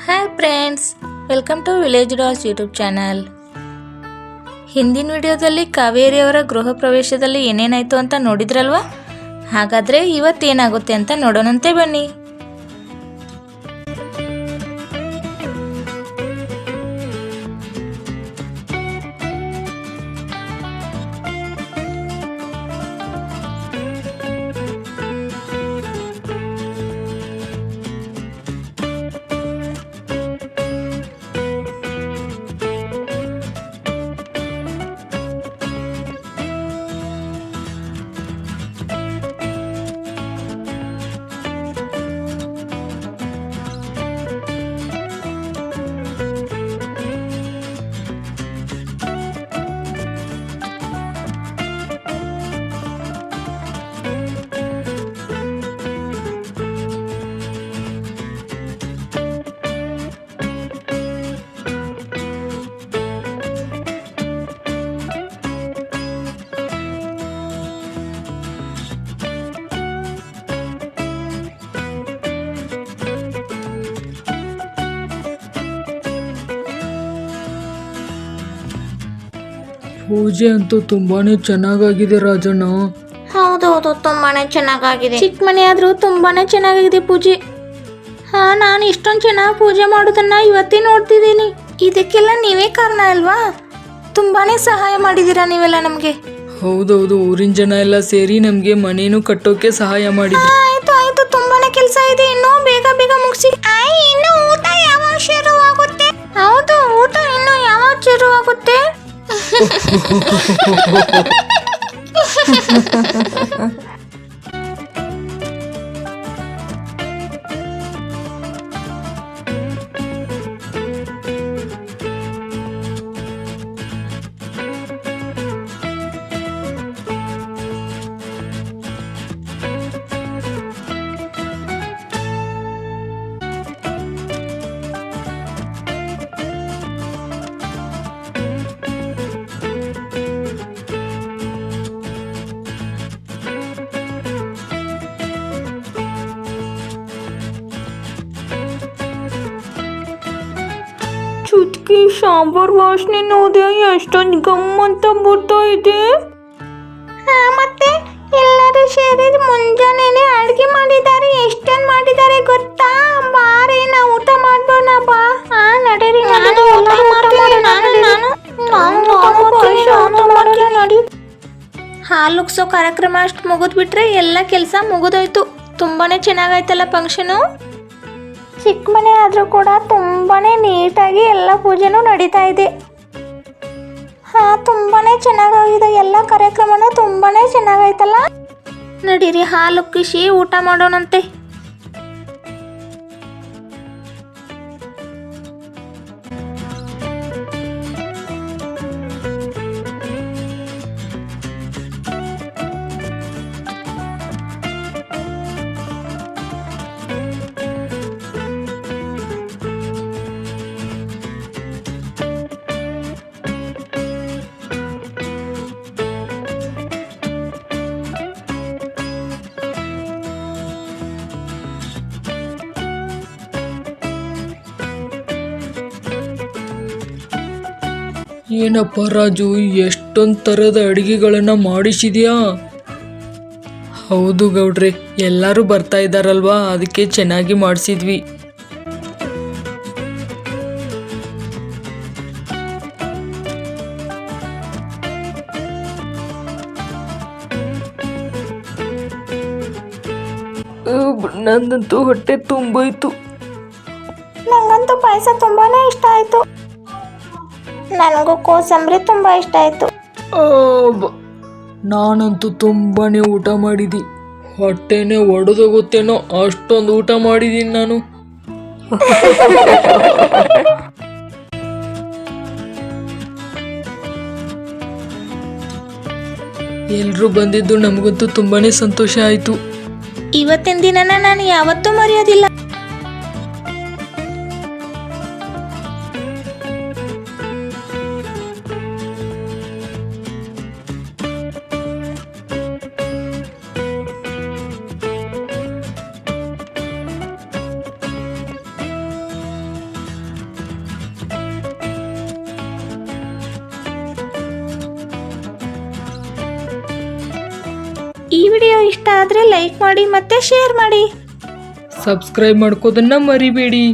Hi friends, welcome to village dolls YouTube channel. ಹಿಂದಿನ ವಿಡಿಯೋದಲ್ಲಿ ಕಾವೇರಿಯವರ ಗೃಹ ಪ್ರವೇಶದಲ್ಲಿ ಏನೇನಾಯಿತು ಅಂತ ನೋಡಿದ್ರಲ್ವಾ? ಹಾಗಾದರೆ ಇವತ್ತೇನಾಗುತ್ತೆ ಅಂತ ನೋಡೋಣಂತೆ ಬನ್ನಿ. ಪೂಜೆ ಅಂತೂ ತುಂಬಾನೇ ಚೆನ್ನಾಗಾಗಿದೆ ರಾಜಣ್ಣ. ಹೌದೌದು, ತುಂಬಾನೇ ಚೆನ್ನಾಗಿದೆ. ಚಿಕ್ಕ ಮನೆ ಆದ್ರೂ ತುಂಬಾನೇ ಚೆನ್ನಾಗಿದೆ ಪೂಜೆ. ನಾನು ಇಷ್ಟೊಂದು ಚೆನ್ನಾಗಿ ಪೂಜೆ ಮಾಡೋದನ್ನ ಇವತ್ತೇ ನೋಡ್ತಿದ್ದೀನಿ. ಇದಕ್ಕೆಲ್ಲ ನೀವೇ ಕಾರಣ ಅಲ್ವಾ? ತುಂಬಾನೇ ಸಹಾಯ ಮಾಡಿದ್ದೀರಾ ನೀವೆಲ್ಲ ನಮಗೆ. ಹೌದೌದು, ಊರಿನ ಜನ ಎಲ್ಲ ಸೇರಿ ನಮ್ಗೆ ಮನೇನು ಕಟ್ಟೋಕೆ ಸಹಾಯ ಮಾಡಿದ್ರು. ಆಯ್ತು, ತುಂಬಾನೇ ಕೆಲಸ ಇದೆ, ಇನ್ನು ಬೇಗ ಮುಗಿಸಿ. ಇನ್ನು ಊಟ ಯಾವಾಗ ಶುರುವಾಗುತ್ತೆ? ಹೌದು, ಊಟ ಇನ್ನು ಯಾವಾಗ ಶುರುವಾಗುತ್ತೆ? ಚುಟ್ಕಿ ಸಾಂಬಾರ್ ವಾಸನೆ ನೋದೆ ಎಷ್ಟೊಂದು ಗಮ್ಮಂತ ಬರ್ತಾ ಇದೆ. ಮತ್ತೆ ಎಲ್ಲರೂ ಸೇರಿ ಮುಂಜಾನೆ ಅಡುಗೆ ಮಾಡಿದ್ದಾರೆ. ಎಷ್ಟೊಂದು ಮಾಡಿದ್ದಾರೆ ಗೊತ್ತಾ? ಬಾರಿ ನಾವು ಊಟ ಮಾಡೋಣ ಬಾ. ನಡೀರಿ ಹಾಲು ಉಗ್ಸೋ ಕಾರ್ಯಕ್ರಮ ಅಷ್ಟು ಮುಗಿದ್ಬಿಟ್ರೆ ಎಲ್ಲ ಕೆಲಸ ಮುಗಿದೋಯ್ತು. ತುಂಬಾನೇ ಚೆನ್ನಾಗಾಯ್ತಲ್ಲ ಫಂಕ್ಷನು. ಚಿಕ್ಕ ಮನೆ ಆದರೂ ಕೂಡ ತುಂಬಾನೇ ನೀಟಾಗಿ ಎಲ್ಲ ಪೂಜೆನೂ ನಡೀತಾ ಇದೆ. ತುಂಬಾನೇ ಚೆನ್ನಾಗಾಗಿದೆ, ಎಲ್ಲ ಕಾರ್ಯಕ್ರಮನೂ ತುಂಬಾನೇ ಚೆನ್ನಾಗಾಯ್ತಲ್ಲ. ನಡೀರಿ ಹಾಲು ಉಕ್ಕಿಸಿ ಊಟ ಮಾಡೋಣಂತೆ. ಏನಪ್ಪ ರಾಜು, ಎಷ್ಟೊಂದು ಥರದ ಅಡುಗೆಗಳನ್ನ ಮಾಡಿಸಿದ್ಯಾ? ಹೌದು ಗೌಡ್ರೆ, ಎಲ್ಲರೂ ಬರ್ತಾ ಇದ್ದಾರಲ್ವಾ, ಅದಕ್ಕೆ ಚೆನ್ನಾಗಿ ಮಾಡಿಸಿದ್ವಿ. ನಂದಂತೂ ಹೊಟ್ಟೆ ತುಂಬೋಯ್ತು. ನಂಗಂತೂ ಪಾಯಸ ತುಂಬಾನೇ ಇಷ್ಟ ಆಯ್ತು. ನನಗೂ ಕೋಸಂಬರಿ ತುಂಬಾ ಇಷ್ಟ ಆಯ್ತು. ನಾನಂತೂ ತುಂಬಾನೇ ಊಟ ಮಾಡಿದಿ, ಹೊಟ್ಟೆನೆ ಒಡೆದೋಗುತ್ತೇನೋ ಅಷ್ಟೊಂದು ಊಟ ಮಾಡಿದ್ದೀನಿ ನಾನು. ಎಲ್ರೂ ಬಂದಿದ್ದು ನಮಗಂತೂ ತುಂಬಾನೇ ಸಂತೋಷ ಆಯ್ತು. ಇವತ್ತಿನ ದಿನನ ನಾನು ಯಾವತ್ತೂ ಮರೆಯೋದಿಲ್ಲ. ಈ ವಿಡಿಯೋ ಇಷ್ಟ ಆದರೆ ಲೈಕ್ ಮಾಡಿ ಮತ್ತೆ ಶೇರ್ ಮಾಡಿ. ಸಬ್ಸ್ಕ್ರೈಬ್ ಮಾಡ್ಕೋದನ್ನ ಮರಿಬೇಡಿ.